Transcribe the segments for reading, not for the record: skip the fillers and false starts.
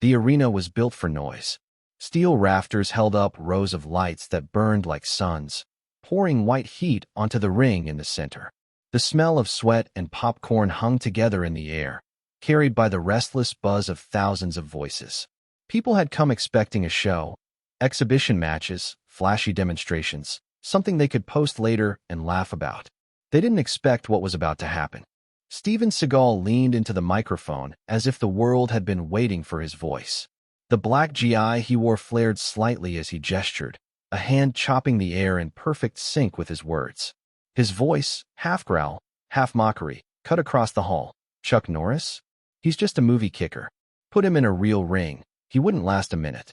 The arena was built for noise. Steel rafters held up rows of lights that burned like suns, pouring white heat onto the ring in the center. The smell of sweat and popcorn hung together in the air, carried by the restless buzz of thousands of voices. People had come expecting a show, exhibition matches, flashy demonstrations, something they could post later and laugh about. They didn't expect what was about to happen. Steven Seagal leaned into the microphone as if the world had been waiting for his voice. The black GI he wore flared slightly as he gestured, a hand chopping the air in perfect sync with his words. His voice, half growl, half mockery, cut across the hall. Chuck Norris? He's just a movie kicker. Put him in a real ring. He wouldn't last a minute.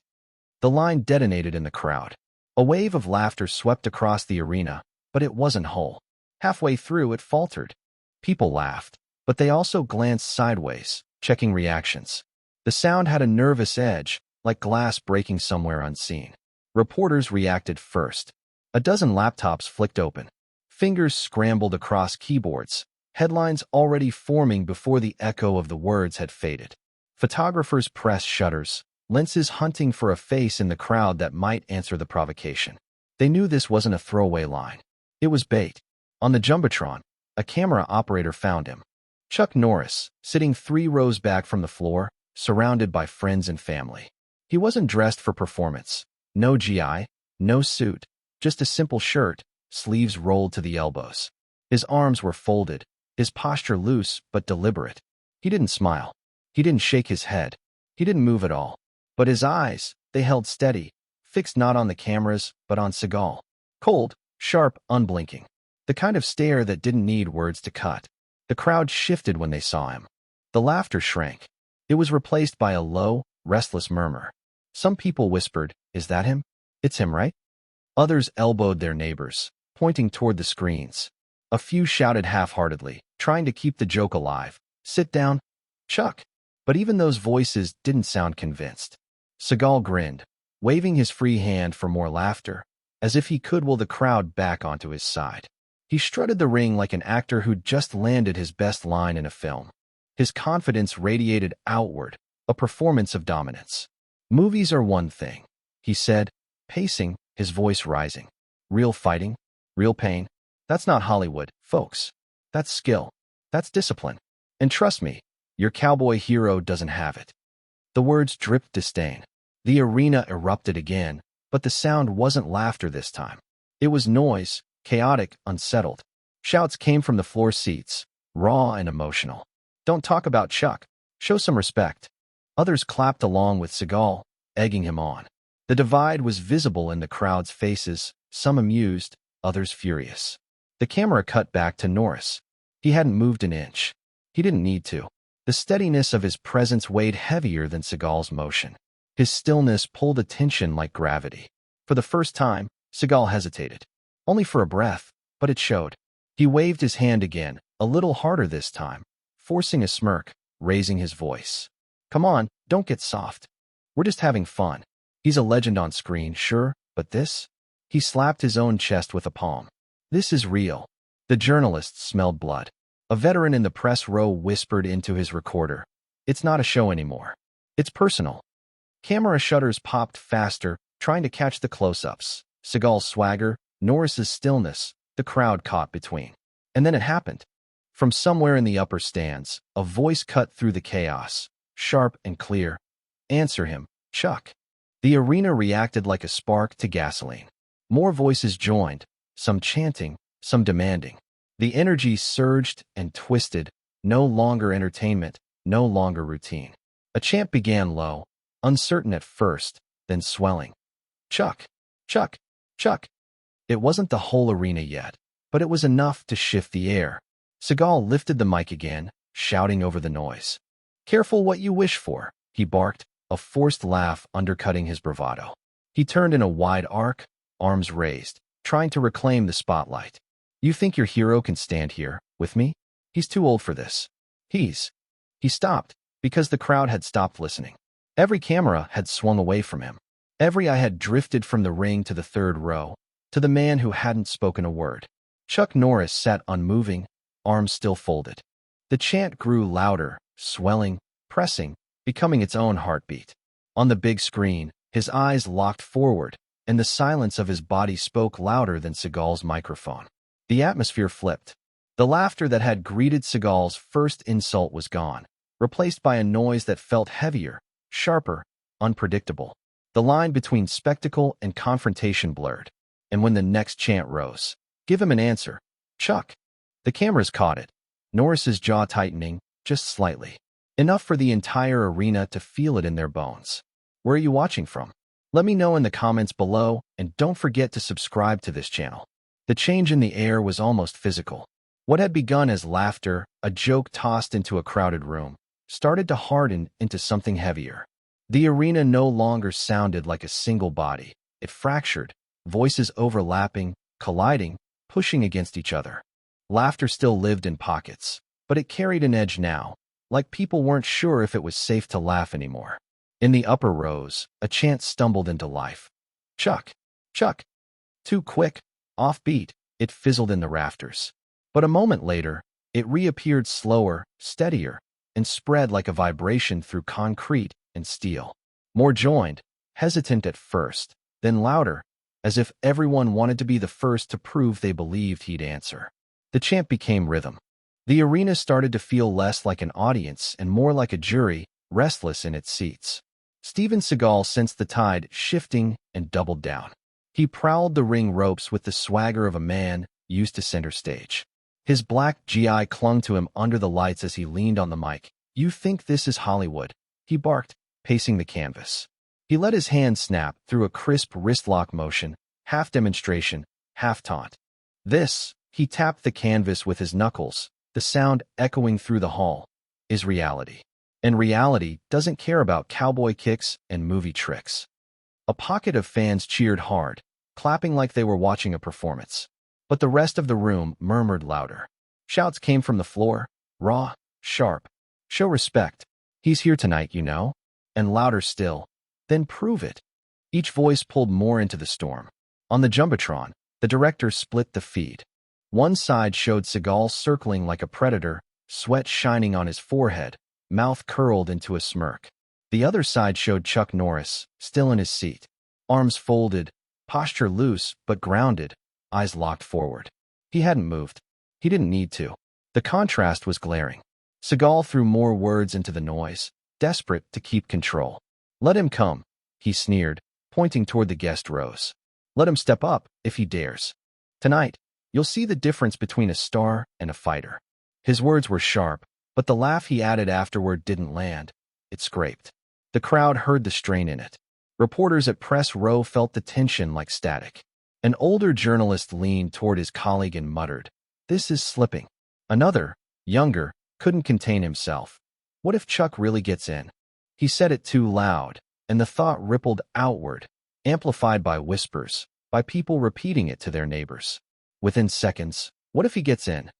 The line detonated in the crowd. A wave of laughter swept across the arena, but it wasn't whole. Halfway through, it faltered. People laughed, but they also glanced sideways, checking reactions. The sound had a nervous edge, like glass breaking somewhere unseen. Reporters reacted first. A dozen laptops flicked open. Fingers scrambled across keyboards, headlines already forming before the echo of the words had faded. Photographers pressed shutters, lenses hunting for a face in the crowd that might answer the provocation. They knew this wasn't a throwaway line. It was bait. On the Jumbotron, a camera operator found him. Chuck Norris, sitting 3 rows back from the floor, surrounded by friends and family. He wasn't dressed for performance. No GI, no suit, just a simple shirt, sleeves rolled to the elbows. His arms were folded, his posture loose but deliberate. He didn't smile. He didn't shake his head. He didn't move at all. But his eyes, they held steady, fixed not on the cameras, but on Seagal. Cold, sharp, unblinking. The kind of stare that didn't need words to cut. The crowd shifted when they saw him. The laughter shrank. It was replaced by a low, restless murmur. Some people whispered, "Is that him? It's him, right?" Others elbowed their neighbors, pointing toward the screens. A few shouted half-heartedly, trying to keep the joke alive. "Sit down, Chuck." But even those voices didn't sound convinced. Seagal grinned, waving his free hand for more laughter, as if he could will the crowd back onto his side. He strutted the ring like an actor who'd just landed his best line in a film. His confidence radiated outward, a performance of dominance. "Movies are one thing," he said, pacing, his voice rising. "Real fighting, real pain. That's not Hollywood, folks. That's skill. That's discipline. And trust me, your cowboy hero doesn't have it." The words dripped disdain. The arena erupted again, but the sound wasn't laughter this time. It was noise, chaotic, unsettled. Shouts came from the floor seats, raw and emotional. "Don't talk about Chuck. Show some respect." Others clapped along with Seagal, egging him on. The divide was visible in the crowd's faces, some amused, others furious. The camera cut back to Norris. He hadn't moved an inch. He didn't need to. The steadiness of his presence weighed heavier than Seagal's motion. His stillness pulled attention like gravity. For the first time, Seagal hesitated. Only for a breath, but it showed. He waved his hand again, a little harder this time, forcing a smirk, raising his voice. "Come on, don't get soft. We're just having fun. He's a legend on screen, sure, but this?" He slapped his own chest with a palm. "This is real." The journalists smelled blood. A veteran in the press row whispered into his recorder, "It's not a show anymore. It's personal." Camera shutters popped faster, trying to catch the close-ups. Seagal's swagger, Norris's stillness, the crowd caught between. And then it happened. From somewhere in the upper stands, a voice cut through the chaos, sharp and clear. "Answer him, Chuck." The arena reacted like a spark to gasoline. More voices joined, some chanting, some demanding. The energy surged and twisted, no longer entertainment, no longer routine. A chant began low, uncertain at first, then swelling. "Chuck! Chuck! Chuck!" It wasn't the whole arena yet, but it was enough to shift the air. Seagal lifted the mic again, shouting over the noise. "Careful what you wish for," he barked, a forced laugh undercutting his bravado. He turned in a wide arc, arms raised, trying to reclaim the spotlight. "You think your hero can stand here, with me? He's too old for this. He stopped, because the crowd had stopped listening. Every camera had swung away from him. Every eye had drifted from the ring to the third row, to the man who hadn't spoken a word. Chuck Norris sat unmoving, arms still folded. The chant grew louder, swelling, pressing, becoming its own heartbeat. On the big screen, his eyes locked forward, and the silence of his body spoke louder than Seagal's microphone. The atmosphere flipped. The laughter that had greeted Seagal's first insult was gone, replaced by a noise that felt heavier, sharper, unpredictable. The line between spectacle and confrontation blurred. And when the next chant rose, "Give him an answer, Chuck." The cameras caught it. Norris's jaw tightening, just slightly. Enough for the entire arena to feel it in their bones. Where are you watching from? Let me know in the comments below, and don't forget to subscribe to this channel. The change in the air was almost physical. What had begun as laughter, a joke tossed into a crowded room, started to harden into something heavier. The arena no longer sounded like a single body. It fractured, voices overlapping, colliding, pushing against each other. Laughter still lived in pockets, but it carried an edge now, like people weren't sure if it was safe to laugh anymore. In the upper rows, a chant stumbled into life. "Chuck! Chuck!" Too quick, offbeat, it fizzled in the rafters. But a moment later, it reappeared slower, steadier, and spread like a vibration through concrete and steel. More joined, hesitant at first, then louder, as if everyone wanted to be the first to prove they believed he'd answer. The chant became rhythm. The arena started to feel less like an audience and more like a jury, restless in its seats. Steven Seagal sensed the tide shifting and doubled down. He prowled the ring ropes with the swagger of a man used to center stage. His black GI clung to him under the lights as he leaned on the mic. "You think this is Hollywood?" he barked, pacing the canvas. He let his hand snap through a crisp wristlock motion, half demonstration, half taunt. "This," he tapped the canvas with his knuckles, the sound echoing through the hall, "is reality. And reality doesn't care about cowboy kicks and movie tricks." A pocket of fans cheered hard, clapping like they were watching a performance. But the rest of the room murmured louder. Shouts came from the floor, raw, sharp. "Show respect. He's here tonight, you know." And louder still. "Then prove it." Each voice pulled more into the storm. On the Jumbotron, the director split the feed. One side showed Seagal circling like a predator, sweat shining on his forehead, mouth curled into a smirk. The other side showed Chuck Norris, still in his seat, arms folded, posture loose but grounded, eyes locked forward. He hadn't moved. He didn't need to. The contrast was glaring. Seagal threw more words into the noise, desperate to keep control. "Let him come," he sneered, pointing toward the guest rows. "Let him step up, if he dares. Tonight, you'll see the difference between a star and a fighter." His words were sharp, but the laugh he added afterward didn't land. It scraped. The crowd heard the strain in it. Reporters at press row felt the tension like static. An older journalist leaned toward his colleague and muttered, "This is slipping." Another, younger, couldn't contain himself. "What if Chuck really gets in?" He said it too loud, and the thought rippled outward, amplified by whispers, by people repeating it to their neighbors. Within seconds, "What if he gets in?"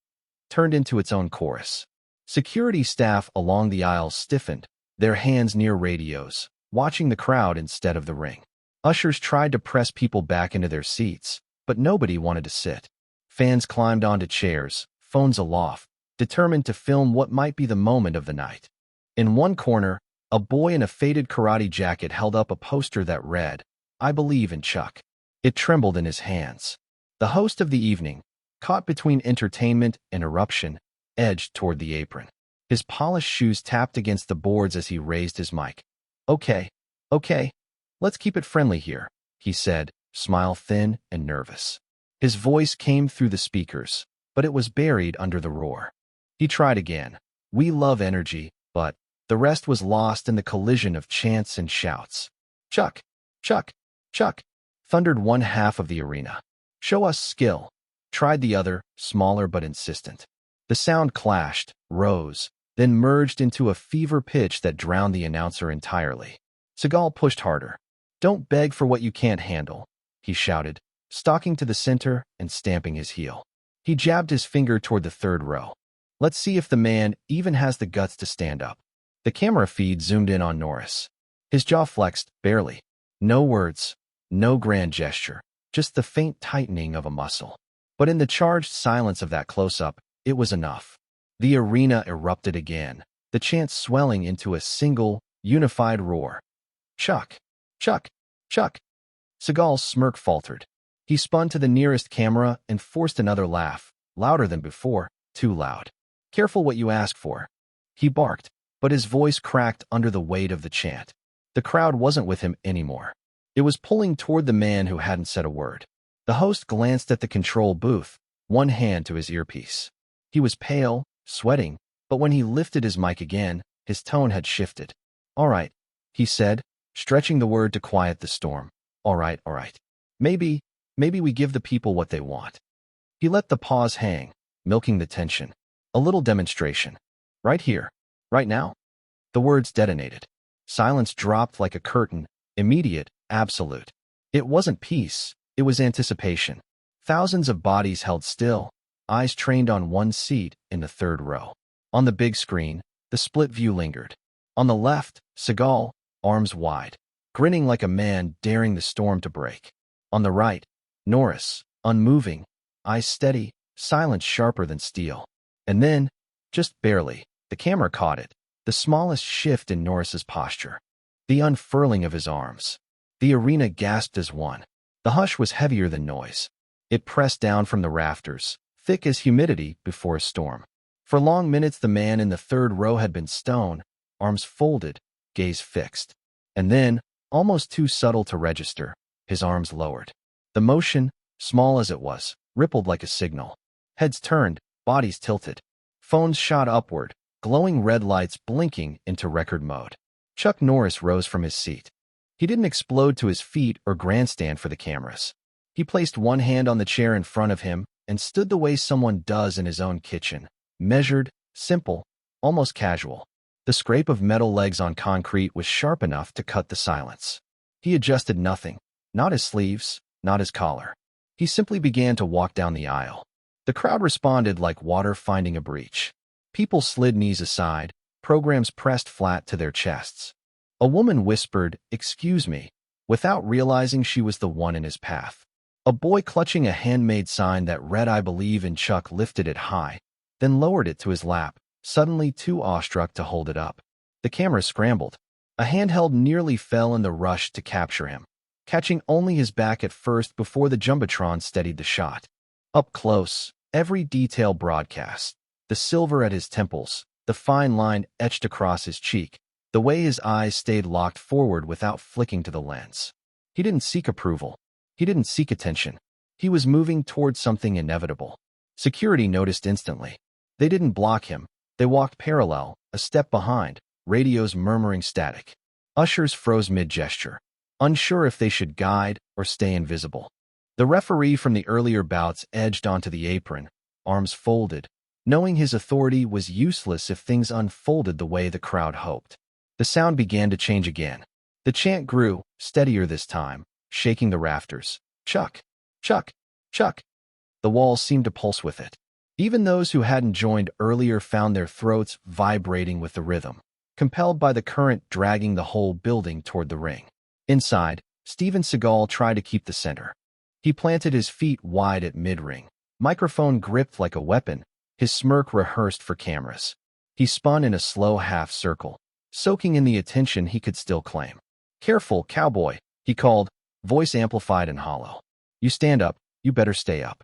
turned into its own chorus. Security staff along the aisles stiffened, their hands near radios, watching the crowd instead of the ring. Ushers tried to press people back into their seats, but nobody wanted to sit. Fans climbed onto chairs, phones aloft, determined to film what might be the moment of the night. In one corner, a boy in a faded karate jacket held up a poster that read, "I believe in Chuck." It trembled in his hands. The host of the evening, caught between entertainment and eruption, edged toward the apron. His polished shoes tapped against the boards as he raised his mic. Okay, let's keep it friendly here," he said, smile thin and nervous. His voice came through the speakers, but it was buried under the roar. He tried again. "We love energy," but the rest was lost in the collision of chants and shouts. "Chuck! Chuck! Chuck!" thundered one half of the arena. "Show us skill," tried the other, smaller but insistent. The sound clashed, rose, then merged into a fever pitch that drowned the announcer entirely. Seagal pushed harder. "Don't beg for what you can't handle," he shouted, stalking to the center and stamping his heel. He jabbed his finger toward the third row. "Let's see if the man even has the guts to stand up." The camera feed zoomed in on Norris. His jaw flexed, barely. No words, no grand gesture, just the faint tightening of a muscle. But in the charged silence of that close-up, it was enough. The arena erupted again, the chant swelling into a single, unified roar. Chuck! Chuck! Chuck! Seagal's smirk faltered. He spun to the nearest camera and forced another laugh, louder than before, too loud. Careful what you ask for. He barked, but his voice cracked under the weight of the chant. The crowd wasn't with him anymore. It was pulling toward the man who hadn't said a word. The host glanced at the control booth, one hand to his earpiece. He was pale, sweating, but when he lifted his mic again, his tone had shifted. "All right," he said, stretching the word to quiet the storm. All right. Maybe we give the people what they want." He let the pause hang, milking the tension. A little demonstration. Right here. Right now. The words detonated. Silence dropped like a curtain, immediate, absolute. It wasn't peace, it was anticipation. Thousands of bodies held still, eyes trained on one seat in the third row. On the big screen, the split view lingered. On the left, Seagal, arms wide, grinning like a man daring the storm to break. On the right, Norris, unmoving, eyes steady, silence sharper than steel. And then, just barely, the camera caught it, the smallest shift in Norris's posture. The unfurling of his arms. The arena gasped as one. The hush was heavier than noise. It pressed down from the rafters, thick as humidity before a storm. For long minutes the man in the third row had been stone, arms folded, gaze fixed. And then, almost too subtle to register, his arms lowered. The motion, small as it was, rippled like a signal. Heads turned, bodies tilted. Phones shot upward, glowing red lights blinking into record mode. Chuck Norris rose from his seat. He didn't explode to his feet or grandstand for the cameras. He placed one hand on the chair in front of him and stood the way someone does in his own kitchen, measured, simple, almost casual. The scrape of metal legs on concrete was sharp enough to cut the silence. He adjusted nothing, not his sleeves, not his collar. He simply began to walk down the aisle. The crowd responded like water finding a breach. People slid knees aside, programs pressed flat to their chests. A woman whispered, "Excuse me," without realizing she was the one in his path. A boy clutching a handmade sign that read "I believe in Chuck" lifted it high, then lowered it to his lap, suddenly too awestruck to hold it up. The camera scrambled. A handheld nearly fell in the rush to capture him, catching only his back at first before the jumbotron steadied the shot. Up close, every detail broadcast. The silver at his temples, the fine line etched across his cheek, the way his eyes stayed locked forward without flicking to the lens. He didn't seek approval. He didn't seek attention. He was moving toward something inevitable. Security noticed instantly. They didn't block him. They walked parallel, a step behind, radios murmuring static. Ushers froze mid-gesture, unsure if they should guide or stay invisible. The referee from the earlier bouts edged onto the apron, arms folded, knowing his authority was useless if things unfolded the way the crowd hoped. The sound began to change again. The chant grew, steadier this time, shaking the rafters. "Chuck! Chuck! Chuck!" The walls seemed to pulse with it. Even those who hadn't joined earlier found their throats vibrating with the rhythm, compelled by the current dragging the whole building toward the ring. Inside, Steven Seagal tried to keep the center. He planted his feet wide at mid-ring, microphone gripped like a weapon, his smirk rehearsed for cameras. He spun in a slow half-circle, soaking in the attention he could still claim. "Careful, cowboy," he called, voice amplified and hollow. "You stand up, you better stay up."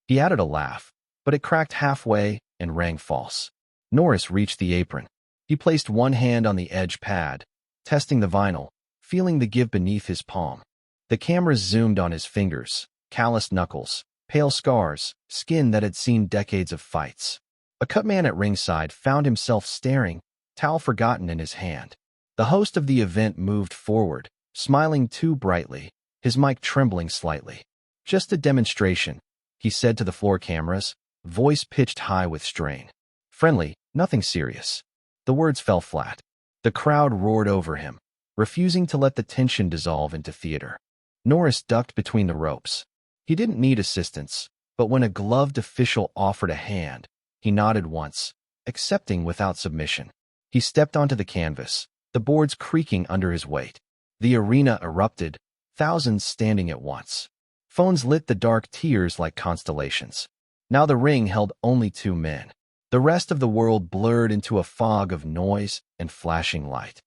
He added a laugh, but it cracked halfway and rang false. Norris reached the apron. He placed one hand on the edge pad, testing the vinyl, feeling the give beneath his palm. The cameras zoomed on his fingers, calloused knuckles, pale scars, skin that had seen decades of fights. A cutman at ringside found himself staring, towel forgotten in his hand. The host of the event moved forward, smiling too brightly, his mic trembling slightly. "Just a demonstration," he said to the floor cameras, voice pitched high with strain. "Friendly, nothing serious." The words fell flat. The crowd roared over him, refusing to let the tension dissolve into theater. Norris ducked between the ropes. He didn't need assistance, but when a gloved official offered a hand, he nodded once, accepting without submission. He stepped onto the canvas, the boards creaking under his weight. The arena erupted, thousands standing at once. Phones lit the dark tiers like constellations. Now the ring held only 2 men. The rest of the world blurred into a fog of noise and flashing light.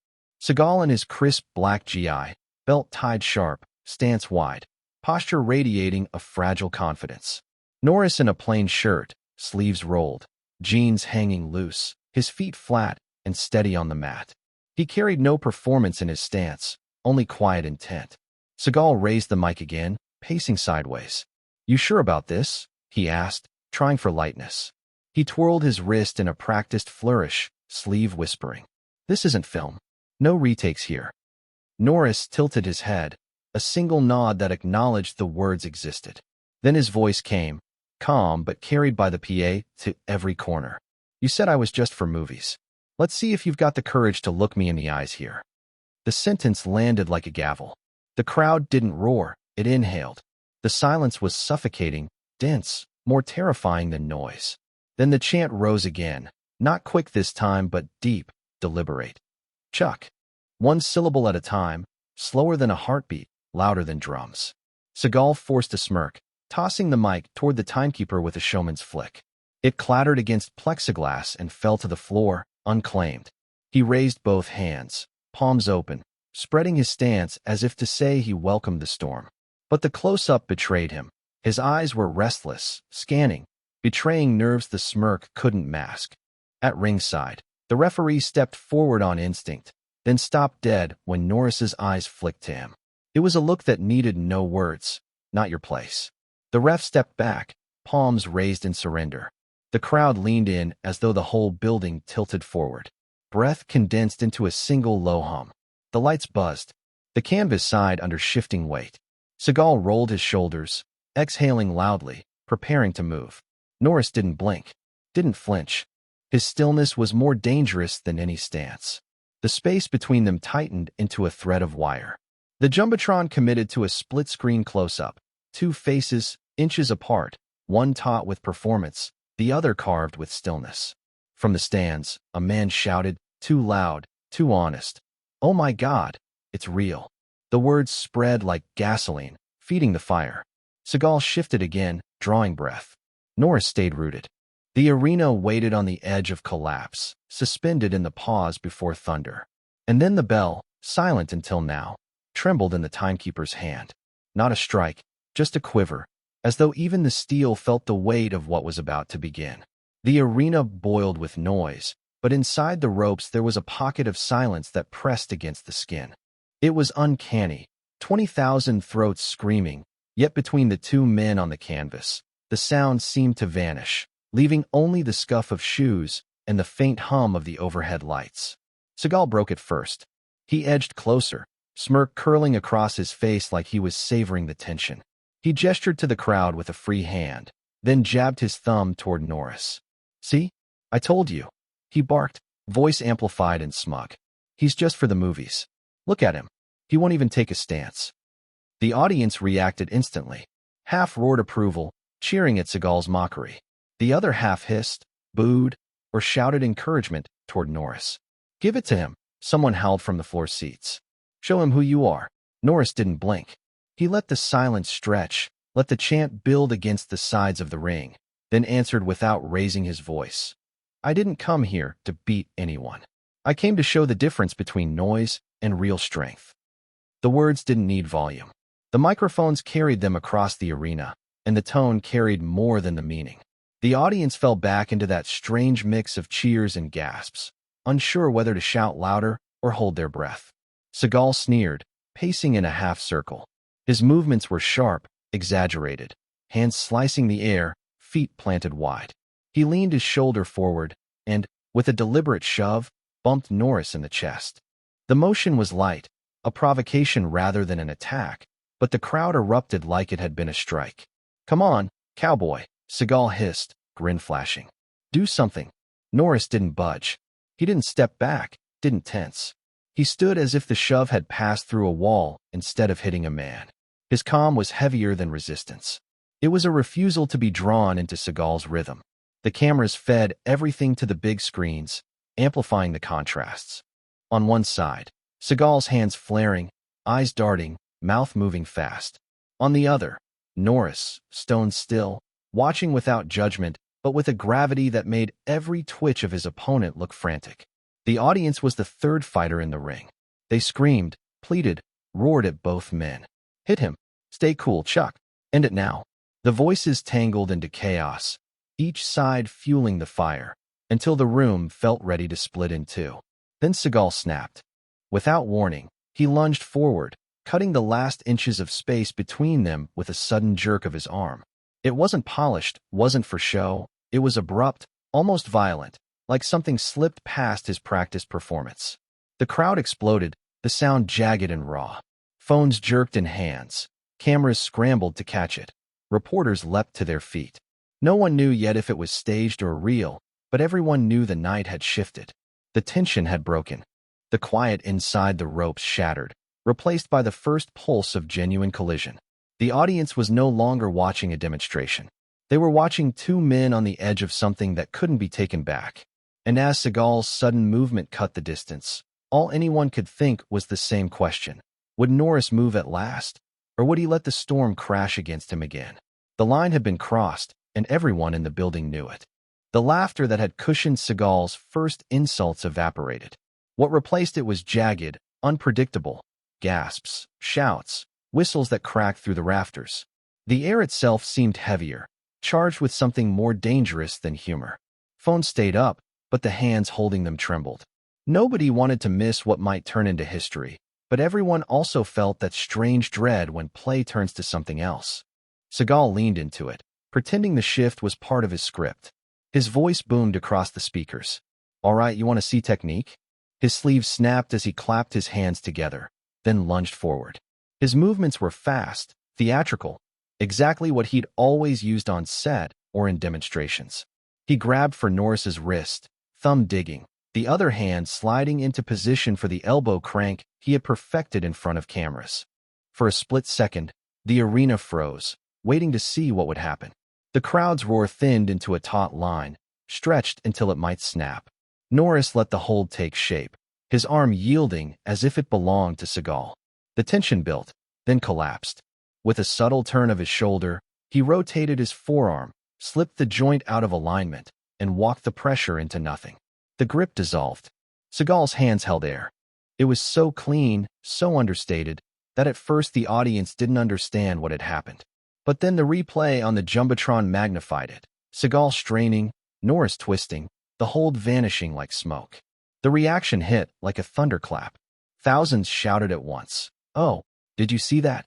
Seagal in his crisp black GI, belt tied sharp, stance wide, posture radiating a fragile confidence. Norris in a plain shirt, sleeves rolled, jeans hanging loose, his feet flat and steady on the mat. He carried no performance in his stance, only quiet intent. Seagal raised the mic again, pacing sideways. "You sure about this?" he asked, trying for lightness. He twirled his wrist in a practiced flourish, sleeve whispering. "This isn't film. No retakes here." Norris tilted his head, a single nod that acknowledged the words existed. Then his voice came, calm but carried by the PA to every corner. "You said I was just for movies. Let's see if you've got the courage to look me in the eyes here." The sentence landed like a gavel. The crowd didn't roar, it inhaled. The silence was suffocating, dense, more terrifying than noise. Then the chant rose again, not quick this time, but deep, deliberate. "Chuck." One syllable at a time, slower than a heartbeat, louder than drums. Seagal forced a smirk, tossing the mic toward the timekeeper with a showman's flick. It clattered against plexiglass and fell to the floor, unclaimed. He raised both hands, palms open, spreading his stance as if to say he welcomed the storm. But the close-up betrayed him. His eyes were restless, scanning, betraying nerves the smirk couldn't mask. At ringside, the referee stepped forward on instinct, then stopped dead when Norris's eyes flicked to him. It was a look that needed no words. "Not your place." The ref stepped back, palms raised in surrender. The crowd leaned in as though the whole building tilted forward. Breath condensed into a single low hum. The lights buzzed. The canvas sighed under shifting weight. Seagal rolled his shoulders, exhaling loudly, preparing to move. Norris didn't blink, didn't flinch. His stillness was more dangerous than any stance. The space between them tightened into a thread of wire. The Jumbotron committed to a split-screen close-up, two faces, inches apart, one taut with performance, the other carved with stillness. From the stands, a man shouted, too loud, too honest. "Oh my God, it's real." The words spread like gasoline, feeding the fire. Seagal shifted again, drawing breath. Norris stayed rooted. The arena waited on the edge of collapse, suspended in the pause before thunder. And then the bell, silent until now, trembled in the timekeeper's hand. Not a strike, just a quiver, as though even the steel felt the weight of what was about to begin. The arena boiled with noise, but inside the ropes there was a pocket of silence that pressed against the skin. It was uncanny, 20,000 throats screaming, yet between the two men on the canvas, the sound seemed to vanish, leaving only the scuff of shoes and the faint hum of the overhead lights. Seagal broke it first. He edged closer, smirk curling across his face like he was savoring the tension. He gestured to the crowd with a free hand, then jabbed his thumb toward Norris. "See? I told you," he barked, voice amplified and smug. "He's just for the movies. Look at him. He won't even take a stance." The audience reacted instantly. Half roared approval, cheering at Seagal's mockery. The other half hissed, booed, or shouted encouragement toward Norris. "Give it to him," someone howled from the floor seats. "Show him who you are." Norris didn't blink. He let the silence stretch, let the chant build against the sides of the ring, then answered without raising his voice. "I didn't come here to beat anyone. I came to show the difference between noise and real strength." The words didn't need volume. The microphones carried them across the arena, and the tone carried more than the meaning. The audience fell back into that strange mix of cheers and gasps, unsure whether to shout louder or hold their breath. Seagal sneered, pacing in a half circle. His movements were sharp, exaggerated, hands slicing the air, feet planted wide. He leaned his shoulder forward and, with a deliberate shove, bumped Norris in the chest. The motion was light, a provocation rather than an attack, but the crowd erupted like it had been a strike. "Come on, cowboy," Seagal hissed, grin flashing. "Do something." Norris didn't budge. He didn't step back, didn't tense. He stood as if the shove had passed through a wall instead of hitting a man. His calm was heavier than resistance. It was a refusal to be drawn into Seagal's rhythm. The cameras fed everything to the big screens, amplifying the contrasts. On one side, Seagal's hands flaring, eyes darting, mouth moving fast. On the other, Norris, stone still, watching without judgment, but with a gravity that made every twitch of his opponent look frantic. The audience was the third fighter in the ring. They screamed, pleaded, roared at both men. Hit him. Stay cool, Chuck. End it now. The voices tangled into chaos, each side fueling the fire, until the room felt ready to split in two. Then Seagal snapped. Without warning, he lunged forward, cutting the last inches of space between them with a sudden jerk of his arm. It wasn't polished, wasn't for show. It was abrupt, almost violent, like something slipped past his practiced performance. The crowd exploded, the sound jagged and raw. Phones jerked in hands. Cameras scrambled to catch it. Reporters leapt to their feet. No one knew yet if it was staged or real, but everyone knew the night had shifted. The tension had broken. The quiet inside the ropes shattered, replaced by the first pulse of genuine collision. The audience was no longer watching a demonstration. They were watching two men on the edge of something that couldn't be taken back. And as Seagal's sudden movement cut the distance, all anyone could think was the same question. Would Norris move at last? Or would he let the storm crash against him again? The line had been crossed, and everyone in the building knew it. The laughter that had cushioned Seagal's first insults evaporated. What replaced it was jagged, unpredictable gasps, shouts, whistles that cracked through the rafters. The air itself seemed heavier, charged with something more dangerous than humor. Phones stayed up, but the hands holding them trembled. Nobody wanted to miss what might turn into history, but everyone also felt that strange dread when play turns to something else. Seagal leaned into it, pretending the shift was part of his script. His voice boomed across the speakers. All right, you want to see technique? His sleeves snapped as he clapped his hands together, then lunged forward. His movements were fast, theatrical, exactly what he'd always used on set or in demonstrations. He grabbed for Norris's wrist, thumb digging, the other hand sliding into position for the elbow crank he had perfected in front of cameras. For a split second, the arena froze, waiting to see what would happen. The crowd's roar thinned into a taut line, stretched until it might snap. Norris let the hold take shape, his arm yielding as if it belonged to Seagal. The tension built, then collapsed. With a subtle turn of his shoulder, he rotated his forearm, slipped the joint out of alignment, and walked the pressure into nothing. The grip dissolved. Seagal's hands held air. It was so clean, so understated, that at first the audience didn't understand what had happened. But then the replay on the Jumbotron magnified it. Seagal straining, Norris twisting, the hold vanishing like smoke. The reaction hit like a thunderclap. Thousands shouted at once. Oh, did you see that?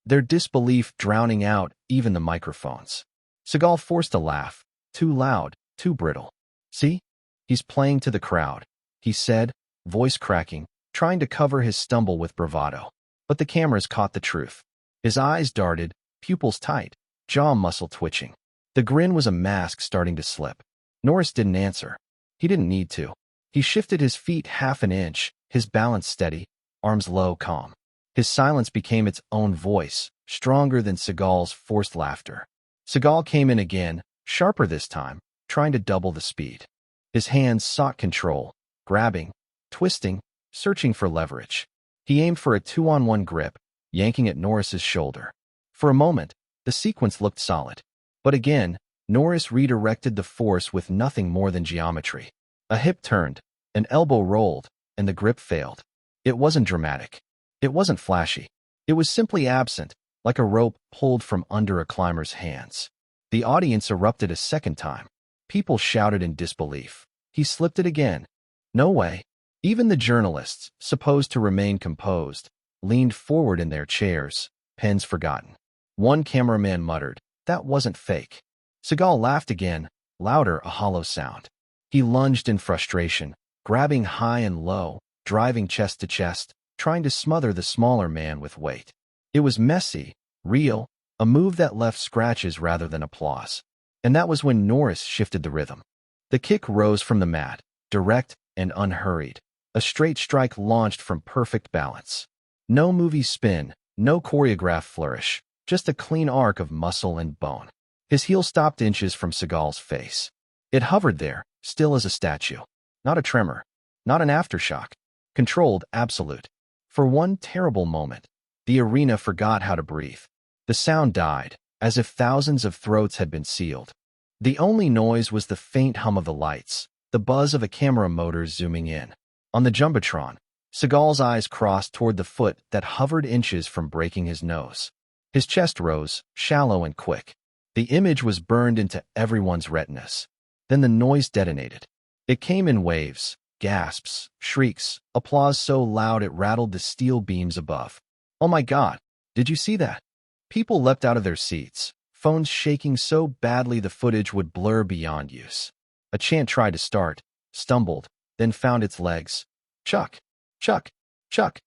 Their disbelief drowning out even the microphones. Seagal forced a laugh, too loud, too brittle. See? He's playing to the crowd, he said, voice cracking, trying to cover his stumble with bravado. But the cameras caught the truth. His eyes darted, pupils tight, jaw muscle twitching. The grin was a mask starting to slip. Norris didn't answer. He didn't need to. He shifted his feet half an inch, his balance steady, arms low, calm. His silence became its own voice, stronger than Seagal's forced laughter. Seagal came in again, sharper this time, trying to double the speed. His hands sought control, grabbing, twisting, searching for leverage. He aimed for a 2-on-1 grip, yanking at Norris's shoulder. For a moment, the sequence looked solid. But again, Norris redirected the force with nothing more than geometry. A hip turned, an elbow rolled, and the grip failed. It wasn't dramatic. It wasn't flashy. It was simply absent, like a rope pulled from under a climber's hands. The audience erupted a second time. People shouted in disbelief. He slipped it again. No way. Even the journalists, supposed to remain composed, leaned forward in their chairs, pens forgotten. One cameraman muttered, "That wasn't fake." Seagal laughed again, louder, a hollow sound. He lunged in frustration, grabbing high and low, driving chest to chest, trying to smother the smaller man with weight. It was messy, real, a move that left scratches rather than applause. And that was when Norris shifted the rhythm. The kick rose from the mat, direct and unhurried. A straight strike launched from perfect balance. No movie spin, no choreographed flourish, just a clean arc of muscle and bone. His heel stopped inches from Seagal's face. It hovered there, still as a statue. Not a tremor, not an aftershock. Controlled, absolute. For one terrible moment, the arena forgot how to breathe. The sound died, as if thousands of throats had been sealed. The only noise was the faint hum of the lights, the buzz of a camera motor zooming in. On the Jumbotron, Seagal's eyes crossed toward the foot that hovered inches from breaking his nose. His chest rose, shallow and quick. The image was burned into everyone's retinas. Then the noise detonated. It came in waves, gasps, shrieks, applause so loud it rattled the steel beams above. "Oh my God, did you see that?" People leapt out of their seats, phones shaking so badly the footage would blur beyond use. A chant tried to start, stumbled, then found its legs. Chuck, Chuck, Chuck.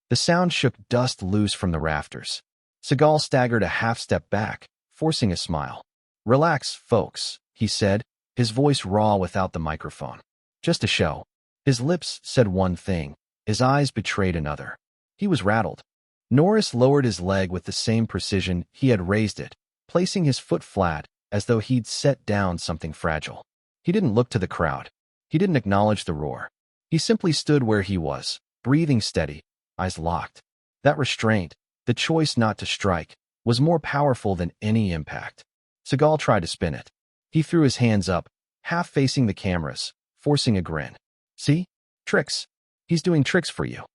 The sound shook dust loose from the rafters. Seagal staggered a half-step back, forcing a smile. "Relax, folks," he said, his voice raw without the microphone. "Just a show." His lips said one thing, his eyes betrayed another. He was rattled. Norris lowered his leg with the same precision he had raised it, placing his foot flat as though he'd set down something fragile. He didn't look to the crowd. He didn't acknowledge the roar. He simply stood where he was, breathing steady, eyes locked. That restraint, the choice not to strike, was more powerful than any impact. Seagal tried to spin it. He threw his hands up, half facing the cameras, forcing a grin. "See? Tricks. He's doing tricks for you."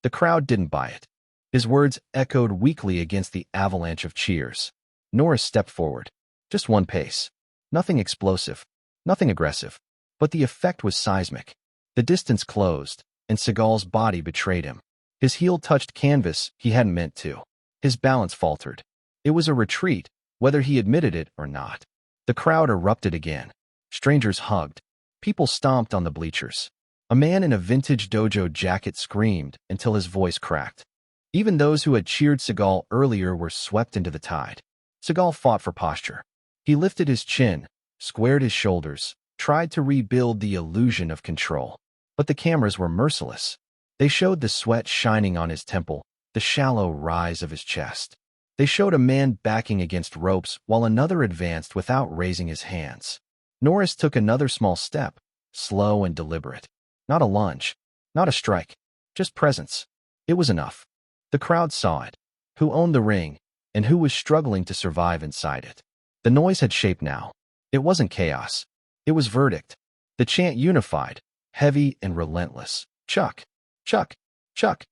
The crowd didn't buy it. His words echoed weakly against the avalanche of cheers. Norris stepped forward. Just one pace. Nothing explosive. Nothing aggressive. But the effect was seismic. The distance closed, and Seagal's body betrayed him. His heel touched canvas he hadn't meant to. His balance faltered. It was a retreat, whether he admitted it or not. The crowd erupted again. Strangers hugged. People stomped on the bleachers. A man in a vintage dojo jacket screamed until his voice cracked. Even those who had cheered Seagal earlier were swept into the tide. Seagal fought for posture. He lifted his chin, squared his shoulders, tried to rebuild the illusion of control. But the cameras were merciless. They showed the sweat shining on his temple, the shallow rise of his chest. They showed a man backing against ropes while another advanced without raising his hands. Norris took another small step, slow and deliberate. Not a lunge, not a strike, just presence. It was enough. The crowd saw it. Who owned the ring, and who was struggling to survive inside it. The noise had shape now. It wasn't chaos. It was verdict. The chant unified, heavy and relentless. "Chuck, Chuck, Chuck."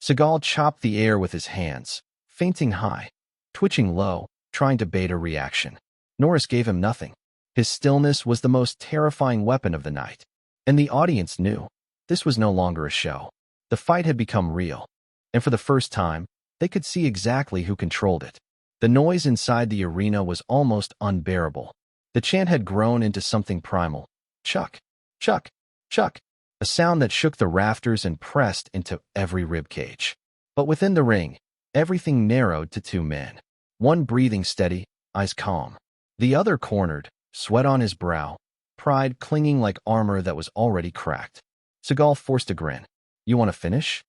Seagal chopped the air with his hands, feinting high, twitching low, trying to bait a reaction. Norris gave him nothing. His stillness was the most terrifying weapon of the night. And the audience knew. This was no longer a show. The fight had become real. And for the first time, they could see exactly who controlled it. The noise inside the arena was almost unbearable. The chant had grown into something primal. "Chuck, Chuck, Chuck." A sound that shook the rafters and pressed into every ribcage. But within the ring, everything narrowed to two men. One breathing steady, eyes calm. The other cornered, sweat on his brow, pride clinging like armor that was already cracked. Seagal forced a grin. "You want to finish?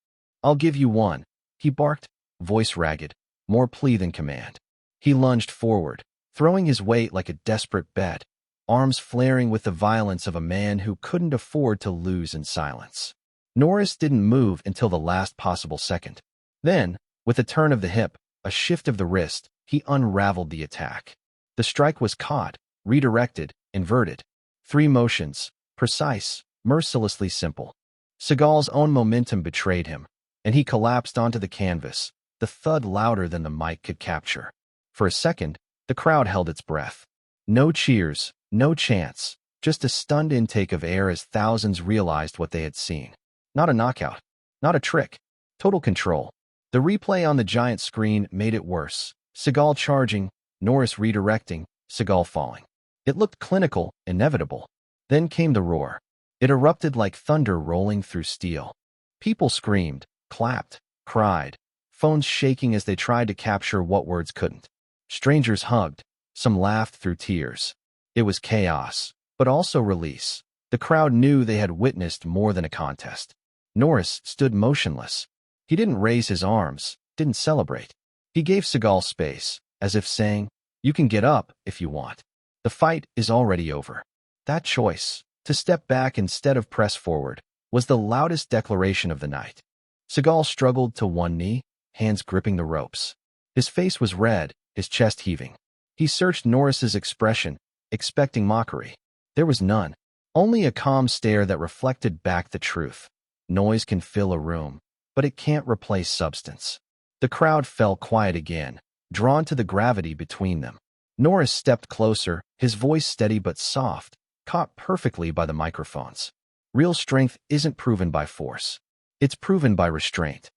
I'll give you one," he barked, voice ragged, more plea than command. He lunged forward, throwing his weight like a desperate bet, arms flaring with the violence of a man who couldn't afford to lose in silence. Norris didn't move until the last possible second. Then, with a turn of the hip, a shift of the wrist, he unraveled the attack. The strike was caught, redirected, inverted. 3 motions, precise, mercilessly simple. Seagal's own momentum betrayed him, and he collapsed onto the canvas, the thud louder than the mic could capture. For a second, the crowd held its breath. No cheers, no chants, just a stunned intake of air as thousands realized what they had seen. Not a knockout, not a trick, total control. The replay on the giant screen made it worse. Seagal charging, Norris redirecting, Seagal falling. It looked clinical, inevitable. Then came the roar. It erupted like thunder rolling through steel. People screamed, clapped, cried, phones shaking as they tried to capture what words couldn't. Strangers hugged, some laughed through tears. It was chaos, but also release. The crowd knew they had witnessed more than a contest. Norris stood motionless. He didn't raise his arms, didn't celebrate. He gave Seagal space, as if saying, "You can get up if you want. The fight is already over." That choice, to step back instead of press forward, was the loudest declaration of the night. Seagal struggled to one knee, hands gripping the ropes. His face was red, his chest heaving. He searched Norris's expression, expecting mockery. There was none, only a calm stare that reflected back the truth. Noise can fill a room, but it can't replace substance. The crowd fell quiet again, drawn to the gravity between them. Norris stepped closer, his voice steady but soft, caught perfectly by the microphones. Real strength isn't proven by force. It's proven by restraint.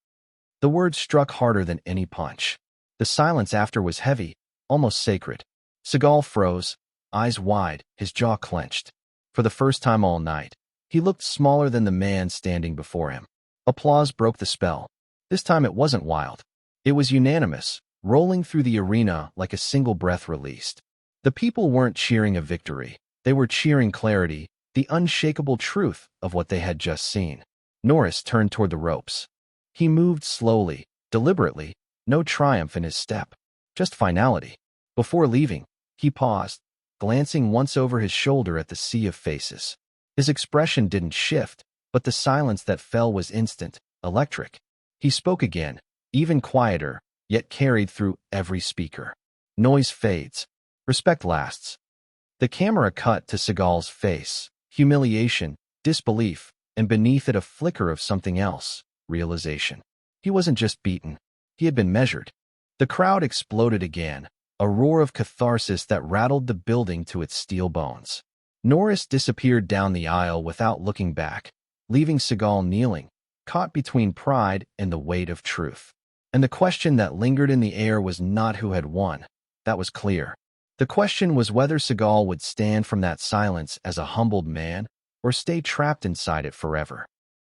The words struck harder than any punch. The silence after was heavy, almost sacred. Seagal froze, eyes wide, his jaw clenched. For the first time all night, he looked smaller than the man standing before him. Applause broke the spell. This time it wasn't wild. It was unanimous, rolling through the arena like a single breath released. The people weren't cheering a victory. They were cheering clarity, the unshakable truth of what they had just seen. Norris turned toward the ropes. He moved slowly, deliberately, no triumph in his step, just finality. Before leaving, he paused, glancing once over his shoulder at the sea of faces. His expression didn't shift, but the silence that fell was instant, electric. He spoke again, even quieter, yet carried through every speaker. Noise fades. Respect lasts. The camera cut to Seagal's face, humiliation, disbelief, and beneath it a flicker of something else, realization. He wasn't just beaten. He had been measured. The crowd exploded again, a roar of catharsis that rattled the building to its steel bones. Norris disappeared down the aisle without looking back, leaving Seagal kneeling, caught between pride and the weight of truth. And the question that lingered in the air was not who had won. That was clear. The question was whether Seagal would stand from that silence as a humbled man or stay trapped inside it forever.